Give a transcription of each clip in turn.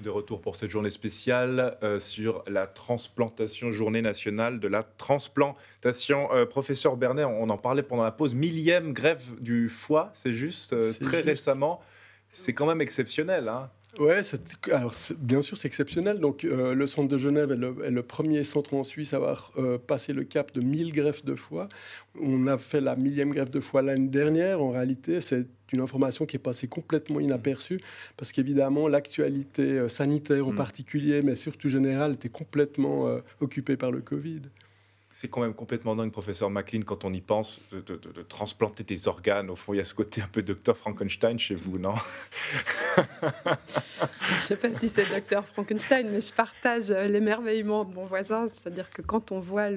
De retour pour cette journée spéciale sur la transplantation, journée nationale de la transplantation. Professeur Bernet, on en parlait pendant la pause, millième greffe du foie, c'est juste, très récemment. C'est quand même exceptionnel, hein. Ouais, alors bien sûr, c'est exceptionnel. Donc, le centre de Genève est le premier centre en Suisse à avoir passé le cap de 1000 greffes de foie. On a fait la millième greffe de foie l'année dernière. En réalité, c'est une information qui est passée complètement inaperçue parce qu'évidemment, l'actualité sanitaire en particulier, mais surtout générale, était complètement occupée par le Covid. C'est quand même complètement dingue, professeur McLean, quand on y pense, de transplanter des organes. Au fond, il y a ce côté un peu docteur Frankenstein chez vous, non? Je ne sais pas si c'est docteur Frankenstein, mais je partage l'émerveillement de mon voisin. C'est-à-dire que quand on voit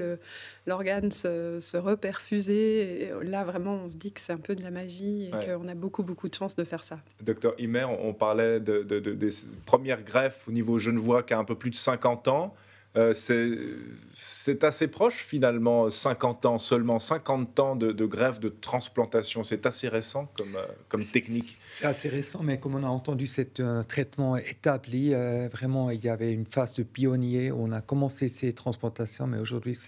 l'organe se reperfuser, et là, vraiment, on se dit que c'est un peu de la magie et qu'on a beaucoup, beaucoup de chance de faire ça. Docteur Himmer, on parlait des premières greffes au niveau genevois qui a un peu plus de 50 ans. C'est assez proche finalement, 50 ans, seulement 50 ans de greffe, de transplantation. C'est assez récent comme technique. C'est assez récent, mais comme on a entendu, c'est un traitement établi. Vraiment, il y avait une phase de pionnier où on a commencé ces transplantations, mais aujourd'hui,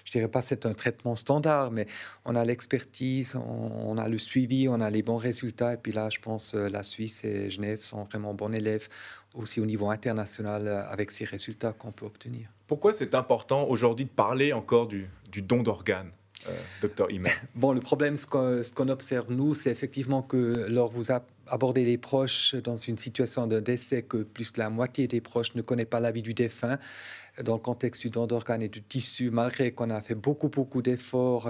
je dirais pas c'est un traitement standard, mais on a l'expertise, on a le suivi, on a les bons résultats. Et puis là, je pense la Suisse et Genève sont vraiment bons élèves aussi au niveau international avec ces résultats qu'on peut obtenir. Pourquoi c'est important aujourd'hui de parler encore du don d'organes, docteur Himmer? Bon, le problème, ce qu'on observe, nous, c'est effectivement que lors vous abordez les proches dans une situation de décès, que plus de la moitié des proches ne connaît pas la vie du défunt. Dans le contexte du don d'organes et du tissu, malgré qu'on a fait beaucoup, beaucoup d'efforts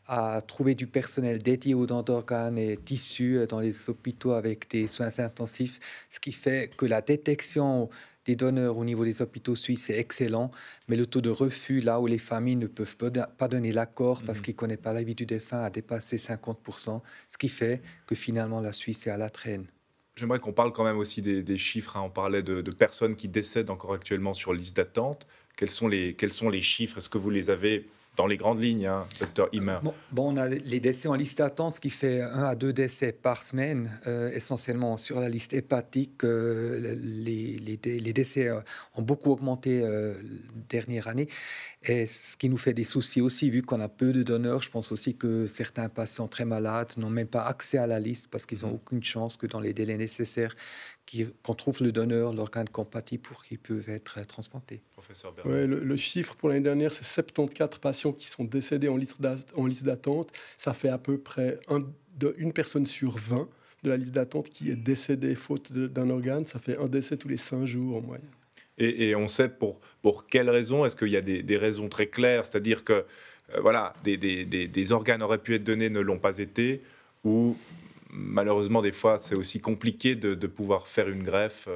à trouver du personnel dédié aux dons d'organes et tissus dans les hôpitaux avec des soins intensifs, ce qui fait que la détection des donneurs au niveau des hôpitaux suisses est excellent, mais le taux de refus, là où les familles ne peuvent pas donner l'accord parce qu'ils ne connaissent pas la vie du défunt, a dépassé 50%, ce qui fait que finalement la Suisse est à la traîne. J'aimerais qu'on parle quand même aussi des chiffres, hein. On parlait de personnes qui décèdent encore actuellement sur liste d'attente. Quels sont les chiffres? Est-ce que vous les avez dans les grandes lignes, hein, docteur Himmer? Bon, on a les décès en liste d'attente, ce qui fait 1 à 2 décès par semaine, essentiellement sur la liste hépatique. Les décès ont beaucoup augmenté dernière année. Et ce qui nous fait des soucis aussi, vu qu'on a peu de donneurs, je pense aussi que certains patients très malades n'ont même pas accès à la liste parce qu'ils n'ont aucune chance que dans les délais nécessaires qu'on trouve le donneur, l'organe compatible pour qu'ils peuvent être transplantés. Professeur Bernet. Ouais, le chiffre pour l'année dernière, c'est 74 patients qui sont décédés en liste d'attente. Ça fait à peu près une personne sur 20 de la liste d'attente qui est décédée faute d'un organe. Ça fait un décès tous les 5 jours en moyenne. Et on sait pour quelles raisons? Est-ce qu'il y a des raisons très claires? C'est-à-dire que voilà, des organes auraient pu être donnés, ne l'ont pas été, ou malheureusement, des fois, c'est aussi compliqué de pouvoir faire une greffe.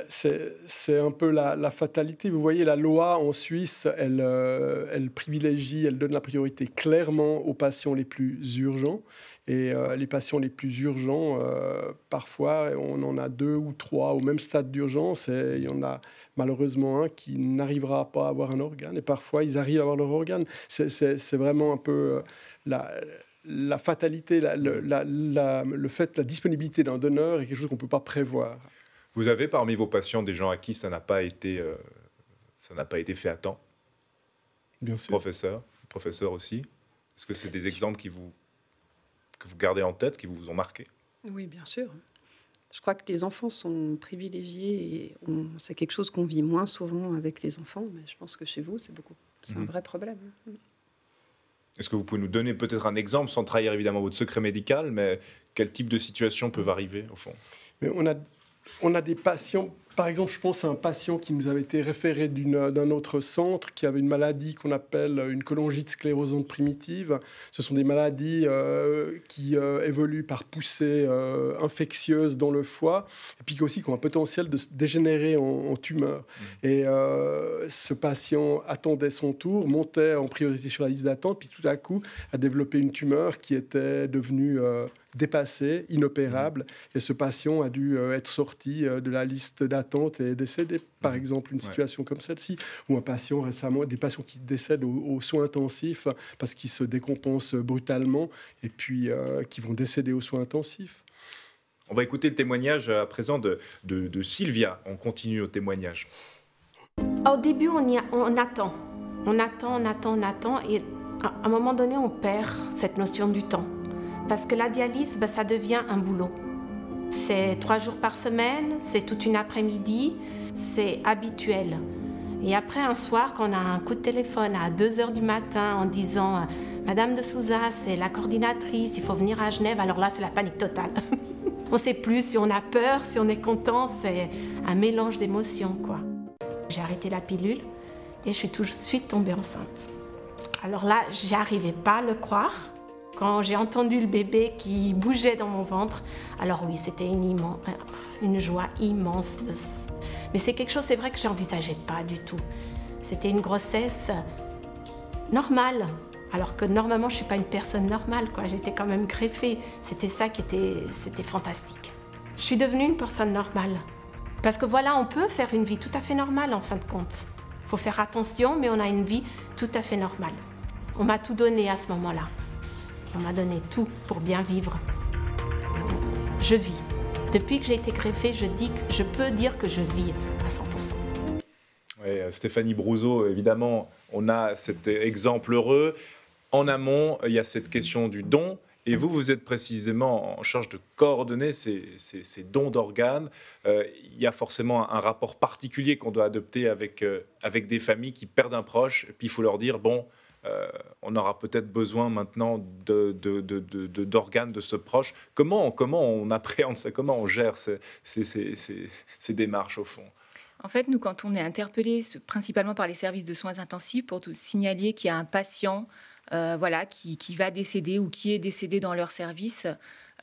C'est un peu la fatalité. Vous voyez, la loi en Suisse, elle privilégie, elle donne la priorité clairement aux patients les plus urgents. Et les patients les plus urgents, parfois, on en a 2 ou 3 au même stade d'urgence. Et il y en a malheureusement un qui n'arrivera pas à avoir un organe. Et parfois, ils arrivent à avoir leur organe. C'est vraiment un peu la fatalité, le fait, la disponibilité d'un donneur est quelque chose qu'on ne peut pas prévoir. Vous avez parmi vos patients des gens à qui ça n'a pas été fait à temps? Bien sûr. Professeur aussi. Est-ce que c'est des exemples que vous gardez en tête, qui vous ont marqué? Oui, bien sûr. Je crois que les enfants sont privilégiés et c'est quelque chose qu'on vit moins souvent avec les enfants, mais je pense que chez vous, c'est un vrai problème. Est-ce que vous pouvez nous donner peut-être un exemple, sans trahir évidemment votre secret médical, mais quel type de situation peuvent arriver au fond? Mais on a des patients, par exemple, je pense à un patient qui nous avait été référé d'un autre centre, qui avait une maladie qu'on appelle une cholangite sclérosante primitive. Ce sont des maladies qui évoluent par poussée infectieuse dans le foie, et puis aussi qui ont un potentiel de se dégénérer en tumeur. Et ce patient attendait son tour, montait en priorité sur la liste d'attente, puis tout à coup a développé une tumeur qui était devenue dépassé, inopérable, et ce patient a dû être sorti de la liste d'attente et décédé. Par exemple, une situation comme celle-ci, ou un patient récemment, des patients qui décèdent aux soins intensifs parce qu'ils se décompensent brutalement et puis qui vont décéder aux soins intensifs. On va écouter le témoignage à présent de Sylvia. On continue au témoignage. Au début, on attend. On attend. Et à un moment donné, on perd cette notion du temps. Parce que la dialyse, ça devient un boulot. C'est 3 jours par semaine, c'est toute une après-midi, c'est habituel. Et après, un soir, quand on a un coup de téléphone à 2h du matin en disant « Madame de Souza, c'est la coordinatrice, il faut venir à Genève », alors là, c'est la panique totale. On ne sait plus si on a peur, si on est content, c'est un mélange d'émotions, quoi. J'ai arrêté la pilule et je suis tout de suite tombée enceinte. Alors là, j'arrivais pas à le croire. Quand j'ai entendu le bébé qui bougeait dans mon ventre, alors oui, c'était une joie immense. Mais c'est quelque chose, c'est vrai que j'envisageais pas du tout. C'était une grossesse normale, alors que normalement, je suis pas une personne normale, quoi. J'étais quand même greffée. C'était ça c'était fantastique. Je suis devenue une personne normale. Parce que voilà, on peut faire une vie tout à fait normale, en fin de compte. Il faut faire attention, mais on a une vie tout à fait normale. On m'a tout donné à ce moment-là. On m'a donné tout pour bien vivre. Je vis. Depuis que j'ai été greffée, je peux dire que je vis à 100%. Oui, Stéphanie Brouzot, évidemment, on a cet exemple heureux. En amont, il y a cette question du don. Et vous êtes précisément en charge de coordonner ces dons d'organes. Il y a forcément un rapport particulier qu'on doit adopter avec des familles qui perdent un proche. Et puis il faut leur dire, bon, on aura peut-être besoin maintenant d'organes de ce proche. Comment on appréhende ça? Comment on gère ces démarches au fond? En fait, nous, quand on est interpellé principalement par les services de soins intensifs pour signaler qu'il y a un patient qui va décéder ou qui est décédé dans leur service,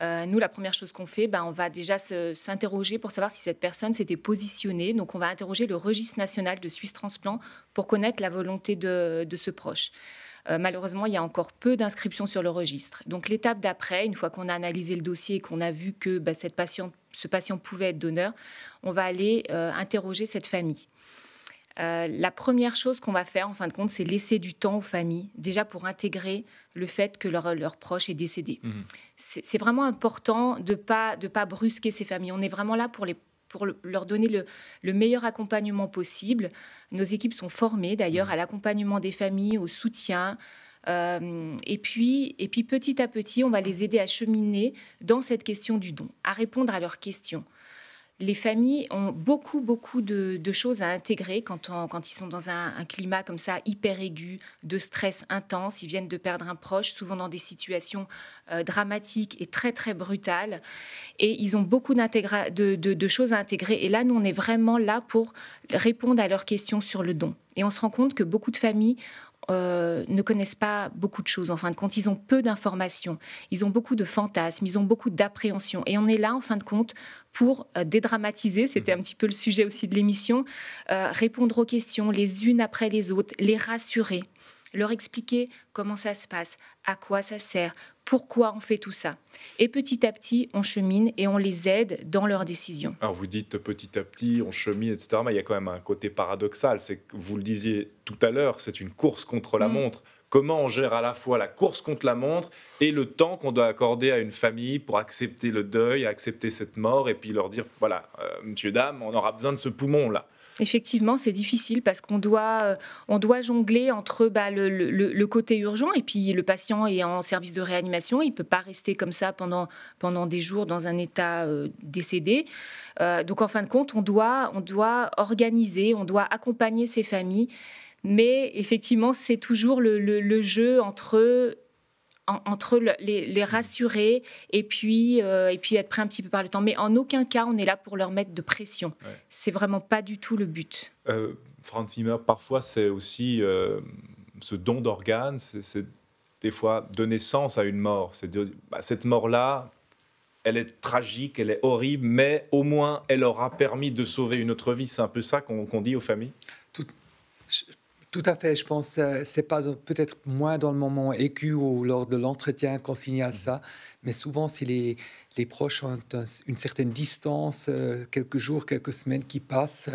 nous, la première chose qu'on fait, on va déjà s'interroger pour savoir si cette personne s'était positionnée. Donc, on va interroger le registre national de Suisse Transplant pour connaître la volonté de ce proche. Malheureusement, il y a encore peu d'inscriptions sur le registre. Donc, l'étape d'après, une fois qu'on a analysé le dossier et qu'on a vu que ce patient pouvait être donneur, on va aller interroger cette famille. La première chose qu'on va faire, en fin de compte, c'est laisser du temps aux familles, déjà pour intégrer le fait que leur proche est décédé. Mmh. C'est vraiment important de pas brusquer ces familles. On est vraiment là pour leur donner le meilleur accompagnement possible. Nos équipes sont formées, d'ailleurs, à l'accompagnement des familles, au soutien. Et puis, petit à petit, on va les aider à cheminer dans cette question du don, à répondre à leurs questions. Les familles ont beaucoup de choses à intégrer quand ils sont dans un climat comme ça, hyper aigu, de stress intense. Ils viennent de perdre un proche, souvent dans des situations dramatiques et très, très brutales. Et ils ont beaucoup de choses à intégrer. Et là, nous, on est vraiment là pour répondre à leurs questions sur le don. Et on se rend compte que beaucoup de familles ne connaissent pas beaucoup de choses. En fin de compte, ils ont peu d'informations, ils ont beaucoup de fantasmes, ils ont beaucoup d'appréhensions. Et on est là, en fin de compte, pour dédramatiser, c'était un petit peu le sujet aussi de l'émission, répondre aux questions les unes après les autres, les rassurer, leur expliquer comment ça se passe, à quoi ça sert, pourquoi on fait tout ça. Et petit à petit, on chemine et on les aide dans leurs décisions. Alors vous dites petit à petit, on chemine, etc. Mais il y a quand même un côté paradoxal. C'est que vous le disiez tout à l'heure, c'est une course contre la montre. Comment on gère à la fois la course contre la montre et le temps qu'on doit accorder à une famille pour accepter le deuil, accepter cette mort et puis leur dire, voilà, monsieur, dame, on aura besoin de ce poumon-là. Effectivement, c'est difficile parce qu'on doit jongler entre le côté urgent et puis le patient est en service de réanimation. Il ne peut pas rester comme ça pendant des jours dans un état décédé. Donc, en fin de compte, on doit organiser, on doit accompagner ces familles. Mais effectivement, c'est toujours le jeu entre les rassurer et puis être prêt un petit peu par le temps. Mais en aucun cas, on est là pour leur mettre de pression. Ouais. C'est vraiment pas du tout le but. Franz Zimmer, parfois, c'est aussi ce don d'organes, c'est des fois donner sens à une mort. C'est dire, cette mort-là, elle est tragique, elle est horrible, mais au moins, elle aura permis de sauver une autre vie. C'est un peu ça qu'on dit aux familles. Tout Tout à fait. Je pense que c'est pas peut-être moins dans le moment aigu ou lors de l'entretien qu'on signale ça, mais souvent si les proches ont une certaine distance, quelques jours, quelques semaines qui passent,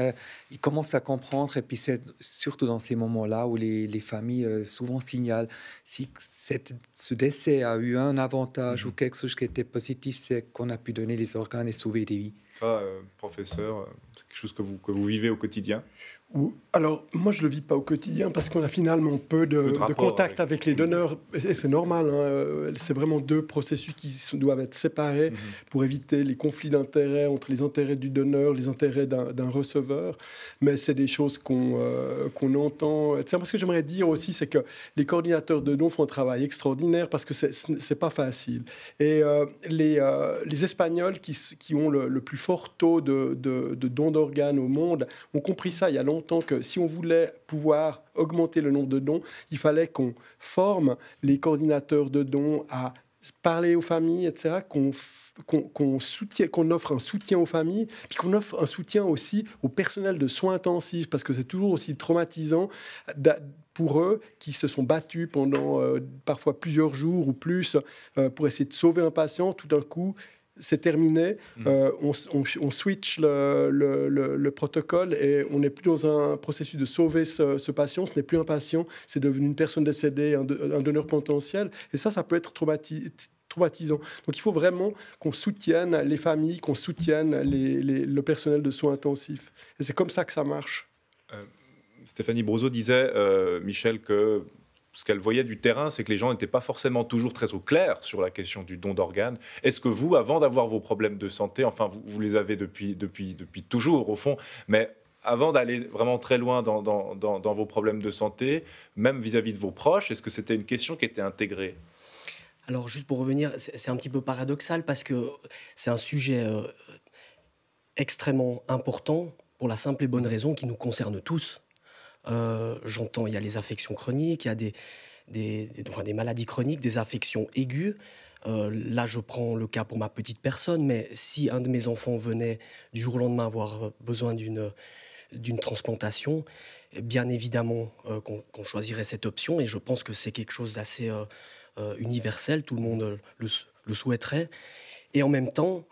ils commencent à comprendre. Et puis c'est surtout dans ces moments-là où les familles souvent signalent si ce décès a eu un avantage ou quelque chose qui était positif, c'est qu'on a pu donner les organes et sauver des vies. Ça, professeur, c'est quelque chose que vous vivez au quotidien? Alors, moi, je ne le vis pas au quotidien parce qu'on a finalement peu de contact avec les donneurs. Et c'est normal, hein, c'est vraiment deux processus qui doivent être séparés pour éviter les conflits d'intérêts entre les intérêts du donneur, les intérêts d'un receveur. Mais c'est des choses qu'on entend. Moi, ce que j'aimerais dire aussi, c'est que les coordinateurs de dons font un travail extraordinaire parce que ce n'est pas facile. Et les Espagnols qui ont le plus fort taux de dons d'organes au monde ont compris ça il y a longtemps, que si on voulait pouvoir augmenter le nombre de dons, il fallait qu'on forme les coordinateurs de dons à parler aux familles, etc., qu'on offre un soutien aux familles, puis qu'on offre un soutien aussi au personnel de soins intensifs, parce que c'est toujours aussi traumatisant pour eux qui se sont battus pendant parfois plusieurs jours ou plus pour essayer de sauver un patient. Tout d'un coup, c'est terminé, on switch le protocole et on n'est plus dans un processus de sauver ce patient. Ce n'est plus un patient, c'est devenu une personne décédée, un donneur potentiel. Et ça peut être traumatisant. Donc il faut vraiment qu'on soutienne les familles, qu'on soutienne le personnel de soins intensifs. Et c'est comme ça que ça marche. Stéphanie Brousseau disait, Michel, que ce qu'elle voyait du terrain, c'est que les gens n'étaient pas forcément toujours très au clair sur la question du don d'organes. Est-ce que vous, avant d'avoir vos problèmes de santé, enfin vous les avez depuis toujours au fond, mais avant d'aller vraiment très loin dans vos problèmes de santé, même vis-à-vis de vos proches, est-ce que c'était une question qui était intégrée ? Alors juste pour revenir, c'est un petit peu paradoxal parce que c'est un sujet extrêmement important pour la simple et bonne raison qui nous concerne tous. J'entends, il y a les affections chroniques, il y a des maladies chroniques, des affections aiguës. Là, je prends le cas pour ma petite personne, mais si un de mes enfants venait du jour au lendemain avoir besoin d'une transplantation, bien évidemment qu'on choisirait cette option, et je pense que c'est quelque chose d'assez universel, tout le monde le souhaiterait. Et en même temps,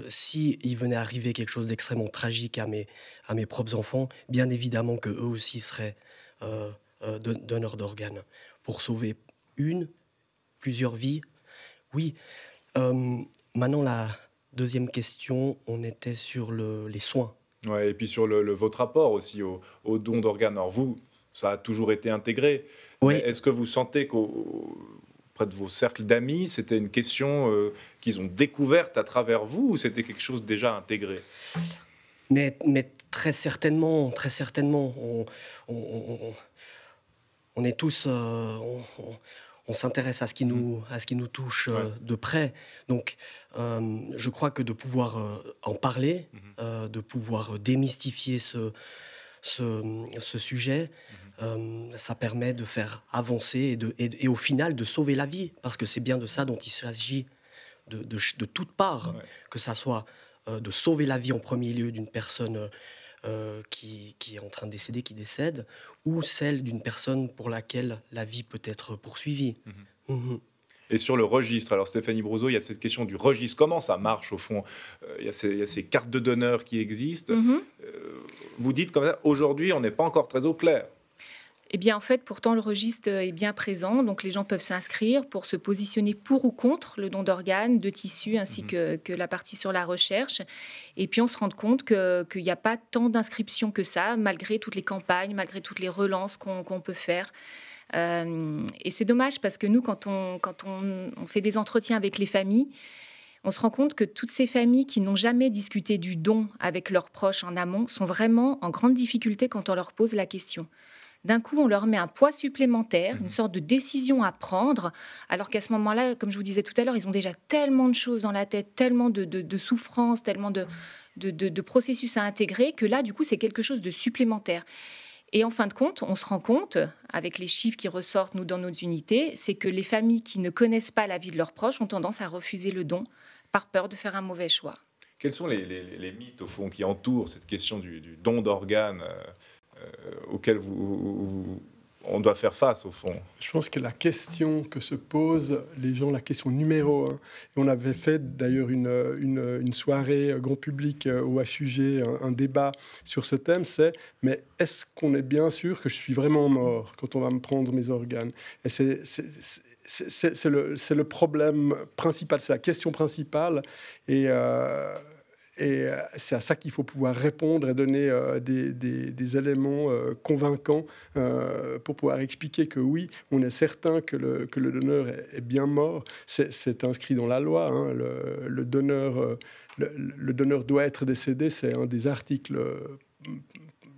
s'il venait arriver quelque chose d'extrêmement tragique à mes propres enfants, bien évidemment qu'eux aussi seraient donneurs d'organes pour sauver plusieurs vies. Oui. Maintenant, la deuxième question, on était sur les soins. Ouais, et puis sur votre rapport aussi au don d'organes. Alors vous, ça a toujours été intégré. Oui. Est-ce que vous sentez qu'auprès de vos cercles d'amis, c'était une question qu'ils ont découverte à travers vous, ou c'était quelque chose déjà intégré ? Mais très certainement. On est tous... on s'intéresse à ce qui nous touche de près. Donc, je crois que de pouvoir en parler, de pouvoir démystifier ce sujet, ça permet de faire avancer et au final de sauver la vie, parce que c'est bien de ça dont il s'agit de toutes parts, que ça soit de sauver la vie en premier lieu d'une personne qui est en train de décéder, qui décède, ou celle d'une personne pour laquelle la vie peut être poursuivie. Et sur le registre, alors Stéphanie Brousseau, il y a cette question du registre. Comment ça marche au fond ? Il y a ces cartes de donneurs qui existent. Vous dites comme ça, aujourd'hui, on n'est pas encore très au clair. Eh bien, en fait, pourtant, le registre est bien présent. Donc, les gens peuvent s'inscrire pour se positionner pour ou contre le don d'organes, de tissus, ainsi que la partie sur la recherche. Et puis, on se rend compte qu'il n'y a pas tant d'inscriptions que ça, malgré toutes les campagnes, malgré toutes les relances qu'on peut faire. Et c'est dommage parce que nous, quand on fait des entretiens avec les familles, on se rend compte que toutes ces familles qui n'ont jamais discuté du don avec leurs proches en amont sont vraiment en grande difficulté quand on leur pose la question. D'un coup, on leur met un poids supplémentaire, une sorte de décision à prendre, alors qu'à ce moment-là, comme je vous disais tout à l'heure, ils ont déjà tellement de choses dans la tête, tellement de souffrances, tellement de processus à intégrer, que là, du coup, c'est quelque chose de supplémentaire. Et en fin de compte, on se rend compte, avec les chiffres qui ressortent, nous, dans nos unités, c'est que les familles qui ne connaissent pas la vie de leurs proches ont tendance à refuser le don par peur de faire un mauvais choix. Quels sont les mythes, au fond, qui entourent cette question du don d'organes auquel vous on doit faire face, au fond. Je pense que la question que se posent les gens, la question numéro 1, et on avait fait d'ailleurs une soirée grand public au HUG, un débat sur ce thème, c'est « mais est-ce qu'on est bien sûr que je suis vraiment mort quand on va me prendre mes organes ?» Et c'est le problème principal, c'est la question principale, et c'est à ça qu'il faut pouvoir répondre et donner des éléments convaincants pour pouvoir expliquer que oui, on est certain que le donneur est bien mort. C'est inscrit dans la loi. Hein. Le donneur doit être décédé. C'est un des articles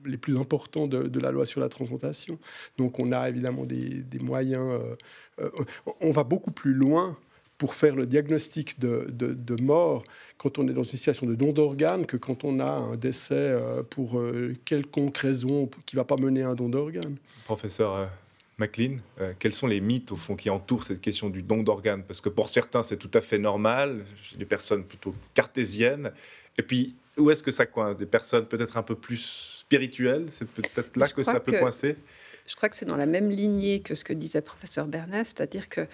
les plus importants de la loi sur la transplantation. Donc on a évidemment des moyens. On va beaucoup plus loin pour faire le diagnostic de mort quand on est dans une situation de don d'organes que quand on a un décès pour quelconque raison qui ne va pas mener à un don d'organes. Professeur McLean, quels sont les mythes au fond qui entourent cette question du don d'organes? Parce que pour certains c'est tout à fait normal, chez des personnes plutôt cartésiennes, et puis où est-ce que ça coince? Des personnes peut-être un peu plus spirituelles, c'est peut-être là que ça peut coincer? Je crois que c'est dans la même lignée que ce que disait le professeur Bernet, c'est-à-dire que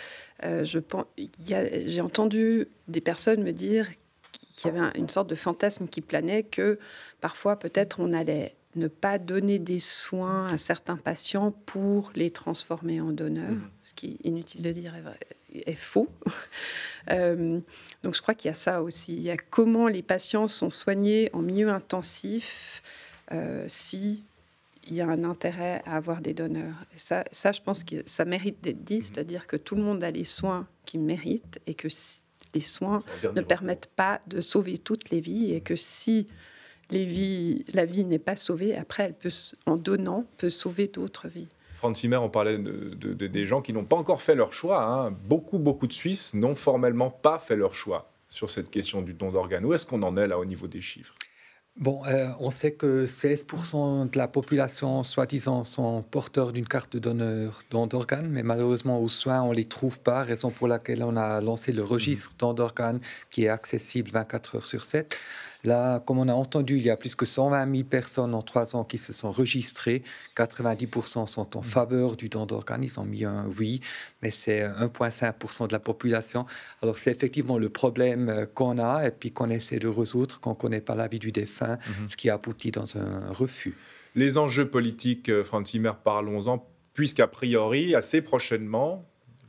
j'ai entendu des personnes me dire qu'il y avait une sorte de fantasme qui planait, que parfois peut-être on allait ne pas donner des soins à certains patients pour les transformer en donneurs, ce qui est inutile de dire est faux. Donc je crois qu'il y a ça aussi. Il y a comment les patients sont soignés en milieu intensif si il y a un intérêt à avoir des donneurs. Et ça, je pense que ça mérite d'être dit, c'est-à-dire que tout le monde a les soins qu'il mérite et que les soins ne permettent pas de sauver toutes les vies et que si la vie n'est pas sauvée, après, elle peut, en donnant, peut sauver d'autres vies. Franz Zimmer, on parlait des gens qui n'ont pas encore fait leur choix. Hein. Beaucoup de Suisses n'ont formellement pas fait leur choix sur cette question du don d'organes. Où est-ce qu'on en est là au niveau des chiffres ? Bon, on sait que 16% de la population, soi-disant, sont porteurs d'une carte de donneur don d'organes, mais malheureusement, aux soins, on ne les trouve pas, raison pour laquelle on a lancé le registre don d'organes qui est accessible 24 heures sur 7. Là, comme on a entendu, il y a plus que 120 000 personnes en 3 ans qui se sont registrées. 90% sont en faveur du don d'organes. Ils ont mis un oui, mais c'est 1,5% de la population. Alors, c'est effectivement le problème qu'on a et puis qu'on essaie de résoudre quand on ne connaît pas l'avis du défunt, ce qui aboutit dans un refus. Les enjeux politiques, Franz Zimmer, parlons-en, puisqu'a priori, assez prochainement,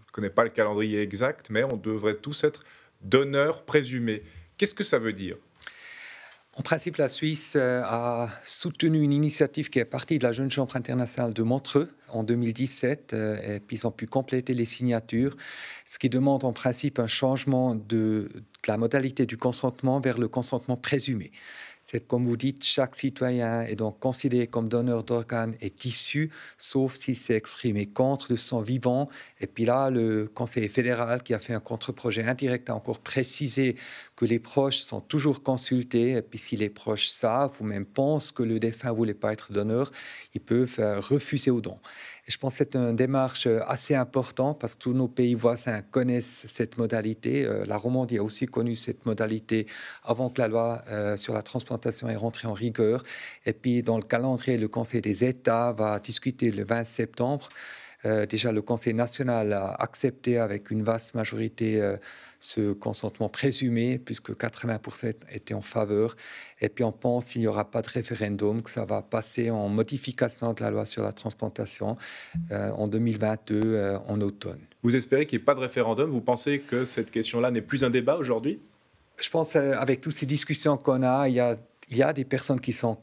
je ne connais pas le calendrier exact, mais on devrait tous être donneurs présumés. Qu'est-ce que ça veut dire ? En principe, la Suisse a soutenu une initiative qui est partie de la Jeune Chambre internationale de Montreux en 2017, et puis ils ont pu compléter les signatures, ce qui demande en principe un changement de la modalité du consentement vers le consentement présumé. C'est comme vous dites, chaque citoyen est donc considéré comme donneur d'organes et tissu, sauf s'il s'est exprimé contre de son vivant. Et puis là, le conseiller fédéral qui a fait un contre-projet indirect a encore précisé que les proches sont toujours consultés. Et puis si les proches savent ou même pensent que le défunt ne voulait pas être donneur, ils peuvent refuser au don. Et je pense que c'est une démarche assez importante parce que tous nos pays voisins connaissent cette modalité. La Romandie a aussi connu cette modalité avant que la loi sur la transplantation est rentrée en rigueur. Et puis, dans le calendrier, le Conseil des États va discuter le 20 septembre. Déjà, le Conseil national a accepté avec une vaste majorité ce consentement présumé, puisque 80% étaient en faveur. Et puis, on pense qu'il n'y aura pas de référendum, que ça va passer en modification de la loi sur la transplantation en 2022, en automne. Vous espérez qu'il n'y ait pas de référendum? Vous pensez que cette question-là n'est plus un débat aujourd'hui? Je pense qu'avec toutes ces discussions qu'on a, il y a des personnes qui sont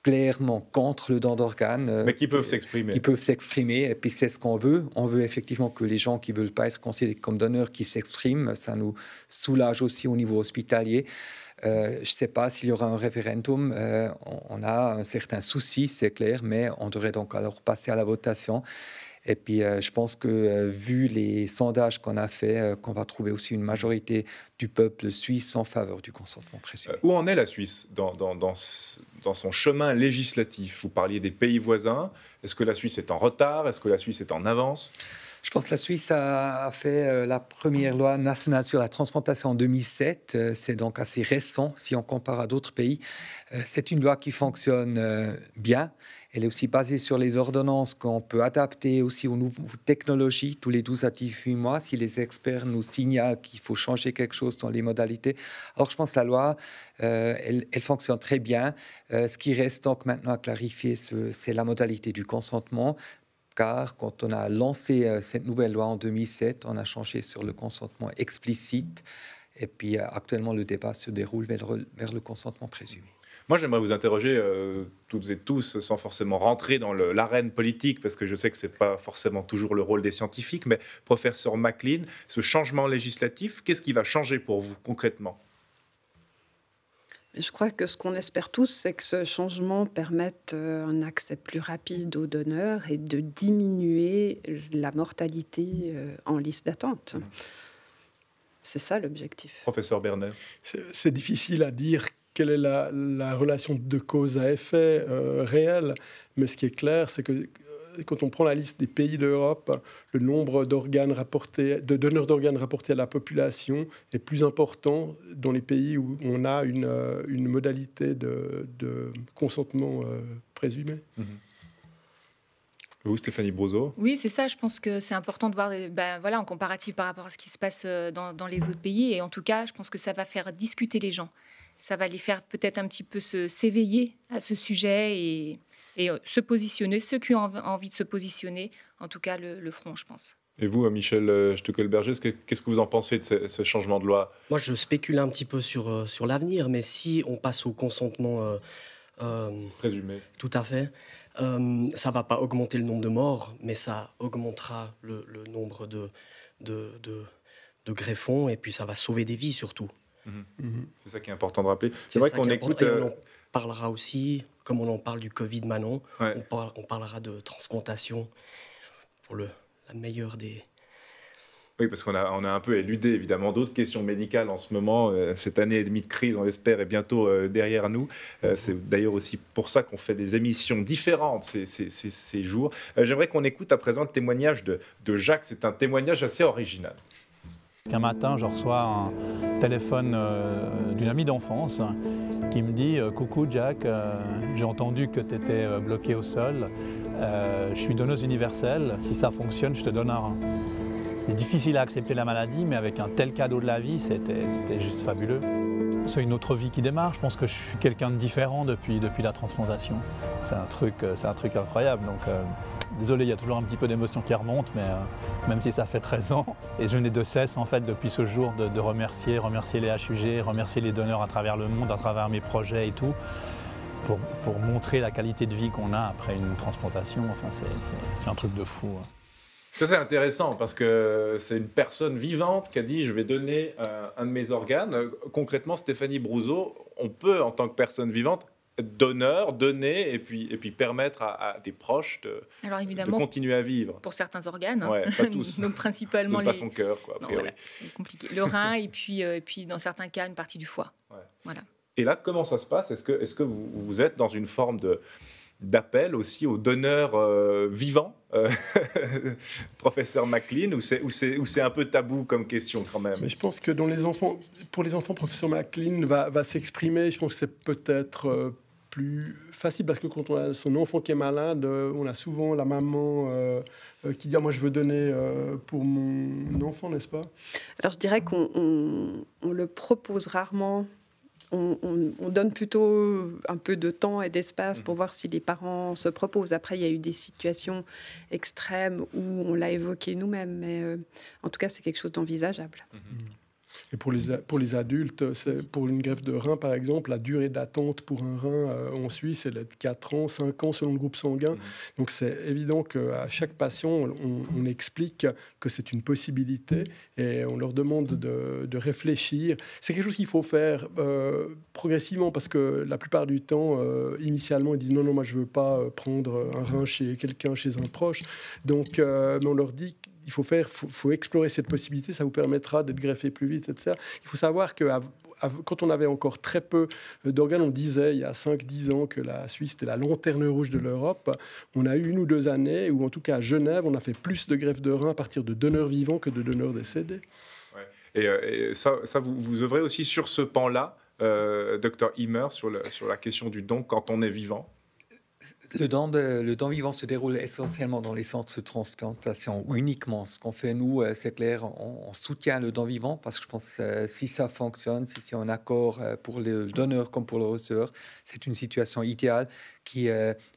clairement contre le don d'organes. Mais qui peuvent s'exprimer. Qui peuvent s'exprimer, et puis c'est ce qu'on veut. On veut effectivement que les gens qui ne veulent pas être considérés comme donneurs qui s'expriment. Ça nous soulage aussi au niveau hospitalier. Je ne sais pas s'il y aura un référendum. On a un certain souci, c'est clair, mais on devrait donc alors passer à la votation. Et puis, je pense que, vu les sondages qu'on a faits, qu'on va trouver aussi une majorité du peuple suisse en faveur du consentement présumé. Où en est la Suisse dans son chemin législatif? Vous parliez des pays voisins. Est-ce que la Suisse est en retard? Est-ce que la Suisse est en avance? Je pense que la Suisse a fait la première loi nationale sur la transplantation en 2007. C'est donc assez récent si on compare à d'autres pays. C'est une loi qui fonctionne bien. Elle est aussi basée sur les ordonnances qu'on peut adapter aussi aux nouvelles technologies tous les 12 à 18 mois si les experts nous signalent qu'il faut changer quelque chose dans les modalités. Alors je pense que la loi, elle fonctionne très bien. Ce qui reste donc maintenant à clarifier, c'est la modalité du consentement. Car quand on a lancé cette nouvelle loi en 2007, on a changé sur le consentement explicite. Et puis actuellement, le débat se déroule vers le consentement présumé. Moi, j'aimerais vous interroger toutes et tous, sans forcément rentrer dans l'arène politique, parce que je sais que ce n'est pas forcément toujours le rôle des scientifiques, mais professeur McLean, ce changement législatif, qu'est-ce qui va changer pour vous concrètement ? Je crois que ce qu'on espère tous, c'est que ce changement permette un accès plus rapide aux donneurs et de diminuer la mortalité en liste d'attente. C'est ça l'objectif. Professeur Berner. C'est difficile à dire quelle est la relation de cause à effet réelle, mais ce qui est clair, c'est que quand on prend la liste des pays d'Europe, le nombre de donneurs d'organes rapportés à la population est plus important dans les pays où on a une modalité de consentement présumé. Vous, Stéphanie Brousseau ? Oui, c'est ça. Je pense que c'est important de voir en comparatif par rapport à ce qui se passe dans les autres pays. Et en tout cas, je pense que ça va faire discuter les gens. Ça va les faire peut-être un petit peu s'éveiller à ce sujet et se positionner. Ceux qui ont envie de se positionner, en tout cas, le feront, je pense. Et vous, Michel Stuckelberger, qu'est-ce que vous en pensez de ce changement de loi ? Moi, je spécule un petit peu sur l'avenir, mais si on passe au consentement présumé, tout à fait, ça ne va pas augmenter le nombre de morts, mais ça augmentera le nombre de greffons, et puis ça va sauver des vies surtout. C'est ça qui est important de rappeler. C'est vrai qu'on écoute... On en parlera aussi, comme on en parle du Covid maintenant, ouais. on parlera de transplantation pour la meilleure des... Oui, parce qu'on a un peu éludé, évidemment, d'autres questions médicales en ce moment. Cette année et demie de crise, on l'espère, est bientôt derrière nous. C'est d'ailleurs aussi pour ça qu'on fait des émissions différentes ces jours. J'aimerais qu'on écoute à présent le témoignage de Jacques. C'est un témoignage assez original. Un matin, je reçois un téléphone d'une amie d'enfance qui me dit « Coucou Jack, j'ai entendu que tu étais bloqué au sol. Je suis donneuse universelle. Si ça fonctionne, je te donne un rein. » C'est difficile à accepter la maladie, mais avec un tel cadeau de la vie, c'était juste fabuleux. C'est une autre vie qui démarre. Je pense que je suis quelqu'un de différent depuis la transplantation. C'est un truc incroyable. Donc, désolé, il y a toujours un petit peu d'émotion qui remonte, mais même si ça fait 13 ans. Et je n'ai de cesse, en fait, depuis ce jour, de remercier les HUG, remercier les donneurs à travers le monde, à travers mes projets et tout, pour montrer la qualité de vie qu'on a après une transplantation. Enfin, c'est un truc de fou. Ça, c'est intéressant parce que c'est une personne vivante qui a dit « je vais donner un de mes organes ». Concrètement, Stéphanie Brousseau, on peut, en tant que personne vivante, donner et puis permettre à des proches de continuer à vivre. Pour certains organes, ouais, pas tous. Donc principalement pas son cœur, quoi. Non, voilà, c'est compliqué. Le rein et puis dans certains cas une partie du foie. Ouais. Voilà. Et là, comment ça se passe ? Est-ce que vous êtes dans une forme d'appel aussi aux donneurs vivants, professeur McLean, ou c'est un peu tabou comme question quand même ? Mais je pense que pour les enfants, professeur McLean va s'exprimer. Je pense que c'est peut-être plus facile parce que quand on a son enfant qui est malade, on a souvent la maman qui dit « moi je veux donner pour mon enfant », n'est-ce pas ? Alors je dirais qu'on le propose rarement. On donne plutôt un peu de temps et d'espace pour voir si les parents se proposent. Après, il y a eu des situations extrêmes où on l'a évoqué nous-mêmes, mais en tout cas, c'est quelque chose d'envisageable. Et pour les adultes, pour une greffe de rein, par exemple, la durée d'attente pour un rein en Suisse, elle est de 4 ans, 5 ans selon le groupe sanguin. Donc c'est évident qu'à chaque patient, on explique que c'est une possibilité et on leur demande de réfléchir. C'est quelque chose qu'il faut faire progressivement parce que la plupart du temps, initialement, ils disent non, moi je ne veux pas prendre un rein chez quelqu'un, chez un proche. Donc on leur dit il faut explorer cette possibilité, ça vous permettra d'être greffé plus vite, etc. Il faut savoir qu'à quand on avait encore très peu d'organes, on disait il y a 5-10 ans que la Suisse était la lanterne rouge de l'Europe. On a eu 1 ou 2 années où, en tout cas à Genève, on a fait plus de greffes de reins à partir de donneurs vivants que de donneurs décédés. Ouais. Et ça vous œuvrez aussi sur ce pan-là, Dr Himmer, sur la question du don quand on est vivant. Le don vivant se déroule essentiellement dans les centres de transplantation, uniquement. Ce qu'on fait, nous, c'est clair, on soutient le don vivant parce que je pense que si ça fonctionne, si c'est un accord pour le donneur comme pour le receveur, c'est une situation idéale qui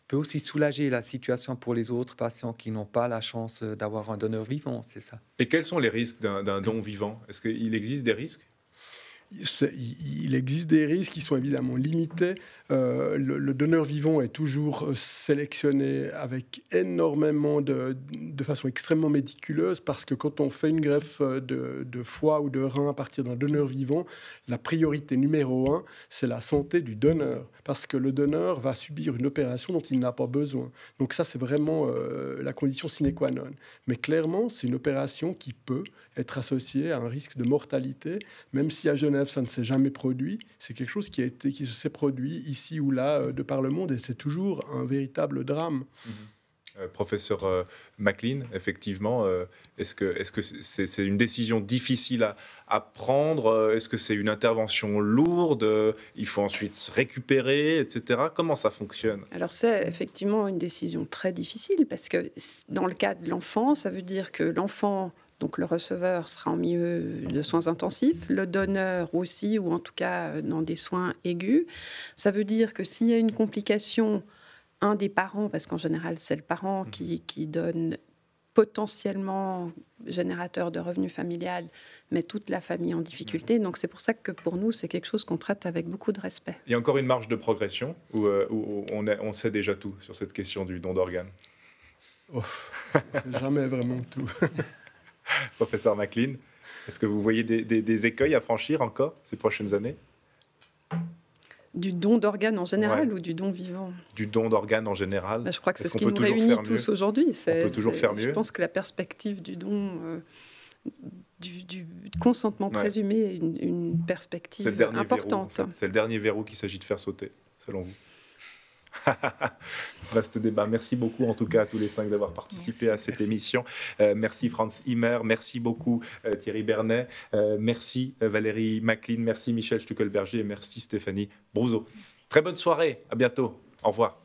peut aussi soulager la situation pour les autres patients qui n'ont pas la chance d'avoir un donneur vivant, c'est ça. Et quels sont les risques d'un don vivant? Est-ce qu'il existe des risques? Il existe des risques qui sont évidemment limités. Le donneur vivant est toujours sélectionné avec énormément de façon extrêmement méticuleuse parce que quand on fait une greffe de foie ou de rein à partir d'un donneur vivant, la priorité numéro 1, c'est la santé du donneur parce que le donneur va subir une opération dont il n'a pas besoin. Donc ça, c'est vraiment la condition sine qua non. Mais clairement, c'est une opération qui peut être associée à un risque de mortalité, même si à Genève, ça ne s'est jamais produit. C'est quelque chose qui s'est produit ici ou là de par le monde et c'est toujours un véritable drame. Professeur McLean, effectivement, est-ce que c'est une décision difficile à prendre? Est-ce que c'est une intervention lourde? Il faut ensuite se récupérer, etc. Comment ça fonctionne? Alors c'est effectivement une décision très difficile parce que dans le cas de l'enfant, ça veut dire que l'enfant, donc le receveur, sera en milieu de soins intensifs, le donneur aussi, ou en tout cas dans des soins aigus. Ça veut dire que s'il y a une complication, un des parents, parce qu'en général c'est le parent qui donne potentiellement générateur de revenus familial, met toute la famille en difficulté. Donc c'est pour ça que pour nous, c'est quelque chose qu'on traite avec beaucoup de respect. Il y a encore une marge de progression où on sait déjà tout sur cette question du don d'organes? On ne sait jamais vraiment tout. Professeur McLean, est-ce que vous voyez des écueils à franchir encore ces prochaines années? Du don d'organes en général ou du don vivant? Du don d'organes en général. Je crois que c'est ce qui nous réunit tous aujourd'hui. On peut toujours faire mieux. Je pense que la perspective du don, du consentement présumé est une perspective importante. Verrou, en fait. C'est le dernier verrou qu'il s'agit de faire sauter, selon vous. Vaste débat. Merci beaucoup en tout cas à tous les 5 d'avoir participé à cette émission. Merci Franz Himmer, merci beaucoup Thierry Bernet, merci Valérie McLean, merci Michel Stuckelberger et merci Stéphanie Brousseau. Très bonne soirée, à bientôt, au revoir.